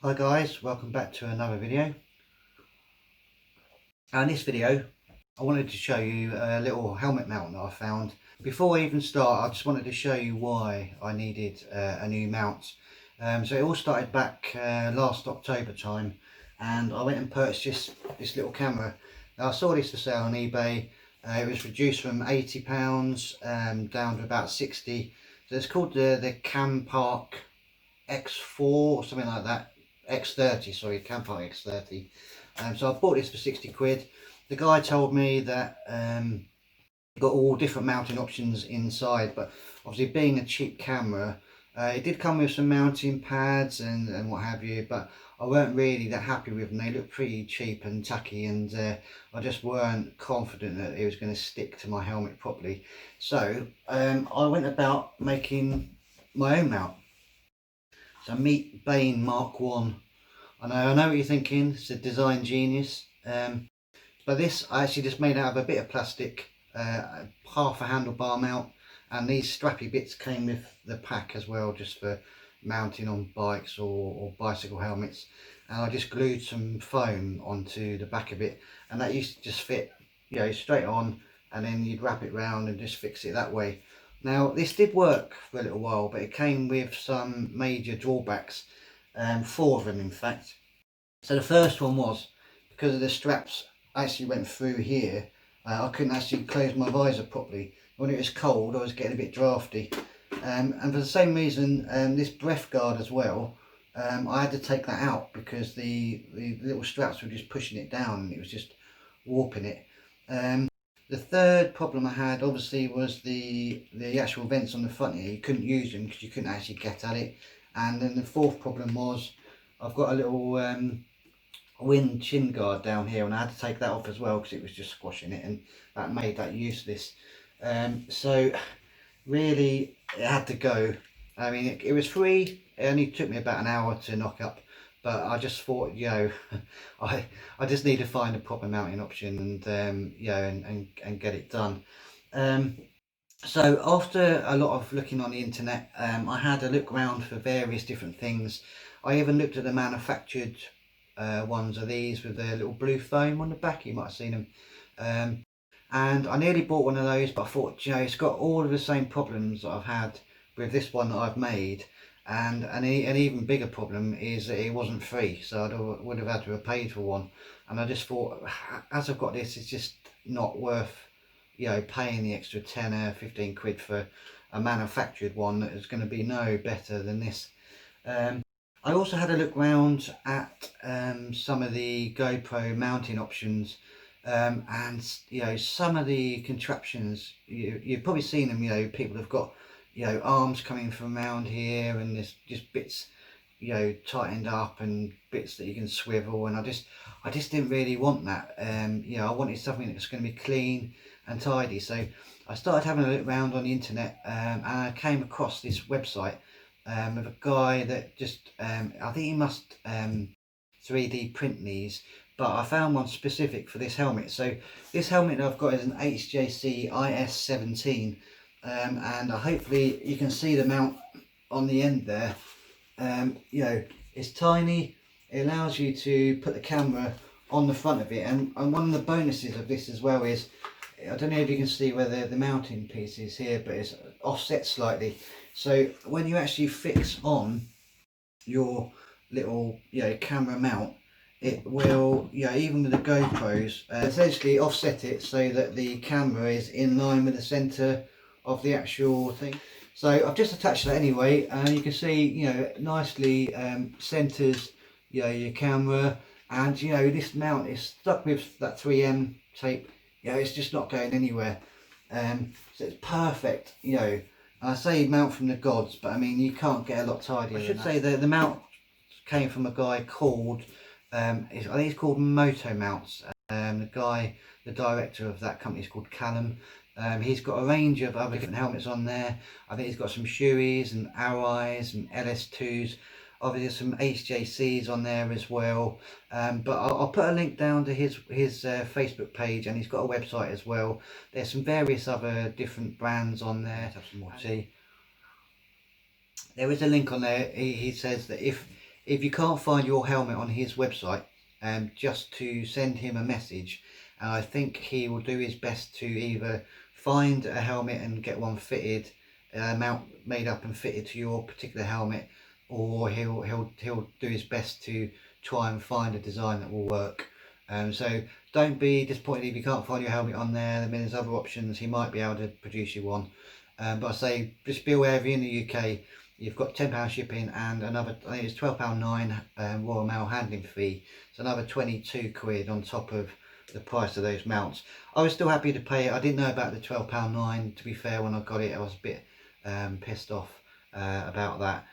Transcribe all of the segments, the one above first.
Hi guys, welcome back to another video. In this video I wanted to show you a little helmet mount that I found. Before I even start, I just wanted to show you why I needed a new mount. So it all started back last October time, and I went and purchased this little camera. Now I saw this for sale on eBay. It was reduced from £80 down to about 60. So it's called the Campark X4 or something like that. X30, sorry, Campark X30. So I bought this for 60 quid. The guy told me that it got all different mounting options inside, but obviously being a cheap camera, it did come with some mounting pads and what have you, but I weren't really that happy with them. They looked pretty cheap and tacky, and I just weren't confident that it was going to stick to my helmet properly. So I went about making my own mount. So meet Bain Mark 1. I know what you're thinking, it's a design genius. But this I actually just made out of a bit of plastic, half a handlebar mount, and these strappy bits came with the pack as well, just for mounting on bikes or bicycle helmets. And I just glued some foam onto the back of it, and that used to just fit, straight on, and then you'd wrap it round and just fix it that way. Now this did work for a little while, but it came with some major drawbacks, 4 of them in fact. So the first one was, because of the straps actually went through here, I couldn't actually close my visor properly. When it was cold I was getting a bit drafty, and for the same reason this breath guard as well, I had to take that out because the little straps were just pushing it down and it was just warping it. The third problem I had obviously was the actual vents on the front here. You couldn't use them because you couldn't actually get at it. And then the fourth problem was I've got a little wind chin guard down here, and I had to take that off as well because it was just squashing it, and that made that useless. So really it had to go. I mean it was free, it only took me about an hour to knock up, but I just thought, I just need to find a proper mounting option and and get it done. So after a lot of looking on the internet, I had a look around for various different things. I even looked at the manufactured ones of these with their little blue foam on the back. You might have seen them. And I nearly bought one of those, but I thought, it's got all of the same problems that I've had with this one that I've made. And an even bigger problem is that it wasn't free, so I would have had to have paid for one. And I just thought, as I've got this, it's just not worth paying the extra 10 or 15 quid for a manufactured one that is going to be no better than this. I also had a look round at some of the GoPro mounting options, and some of the contraptions, you've probably seen them. People have got arms coming from around here, and there's just bits tightened up and bits that you can swivel, and I just didn't really want that. I wanted something that's going to be clean and tidy. So I started having a look around on the internet, and I came across this website of a guy that just I think he must 3D print these, but I found one specific for this helmet. So this helmet that I've got is an HJC IS-17, and hopefully you can see the mount on the end there. It's tiny. It allows you to put the camera on the front of it, and one of the bonuses of this as well is, I don't know if you can see where the mounting piece is here, but it's offset slightly. So when you actually fix on your little camera mount, it will even with the GoPros essentially offset it so that the camera is in line with the center of the actual thing. So I've just attached that anyway, and you can see nicely centers your camera, and this mount is stuck with that 3M tape. It's just not going anywhere. So it's perfect. I say mount from the gods, but I mean you can't get a lot tidier. I should say the mount came from a guy called I think he's called Motomounts. The director of that company is called Callum. He's got a range of other different helmets on there. I think he's got some Shoeis and Arais and LS2s. Obviously some HJCs on there as well, but I'll put a link down to his Facebook page, and he's got a website as well. There's some various other different brands on there. Let's have some more tea. There is a link on there. He says that if if you can't find your helmet on his website, just to send him a message, and I think he will do his best to either find a helmet and get one fitted, mount made up and fitted to your particular helmet, or he'll do his best to try and find a design that will work. So don't be disappointed if you can't find your helmet on there. I mean, there's other options. He might be able to produce you one. But I say just be aware, if you're in the UK, you've got £10 shipping and another, I think it's £12.9 Royal Mail handling fee. So another 22 quid on top of the price of those mounts. I was still happy to pay it. I didn't know about the £12.9, to be fair. When I got it, I was a bit pissed off about that.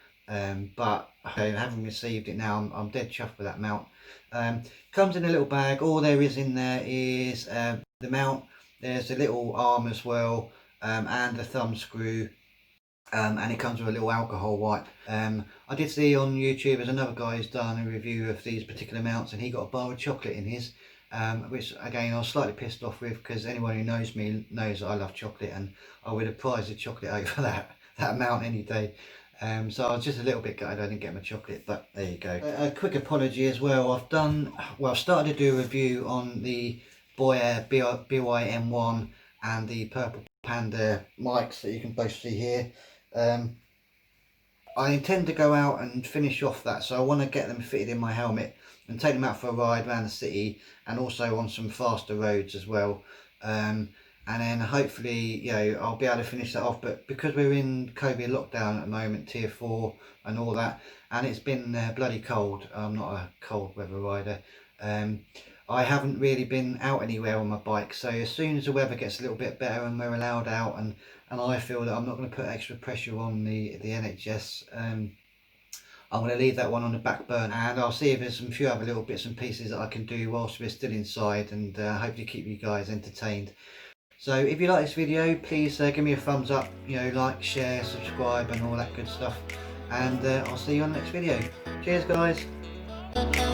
But having received it now, I'm dead chuffed with that mount. Comes in a little bag. All there is in there is the mount. There's a little arm as well, and a thumb screw, and it comes with a little alcohol wipe. I did see on YouTube there's another guy who's done a review of these particular mounts, and he got a bar of chocolate in his, which again I was slightly pissed off with, because anyone who knows me knows that I love chocolate, and I would have prized the chocolate over that mount any day. So I was just a little bit gutted I didn't get my chocolate, but there you go. A quick apology as well. I've started to do a review on the Boya BY-M1 and the Purple Panda mics that you can both see here. I intend to go out and finish off that, so I want to get them fitted in my helmet and take them out for a ride around the city, and also on some faster roads as well. And then hopefully, you know, I'll be able to finish that off. But because we're in COVID lockdown at the moment, tier 4 and all that, and it's been bloody cold, I'm not a cold weather rider, I haven't really been out anywhere on my bike. So as soon as the weather gets a little bit better and we're allowed out, and I feel that I'm not going to put extra pressure on the NHS, I'm going to leave that one on the back burner, and I'll see if there's some few other little bits and pieces that I can do whilst we're still inside, and hopefully keep you guys entertained. So if you like this video, please give me a thumbs up, you know, like, share, subscribe and all that good stuff, and I'll see you on the next video. Cheers guys.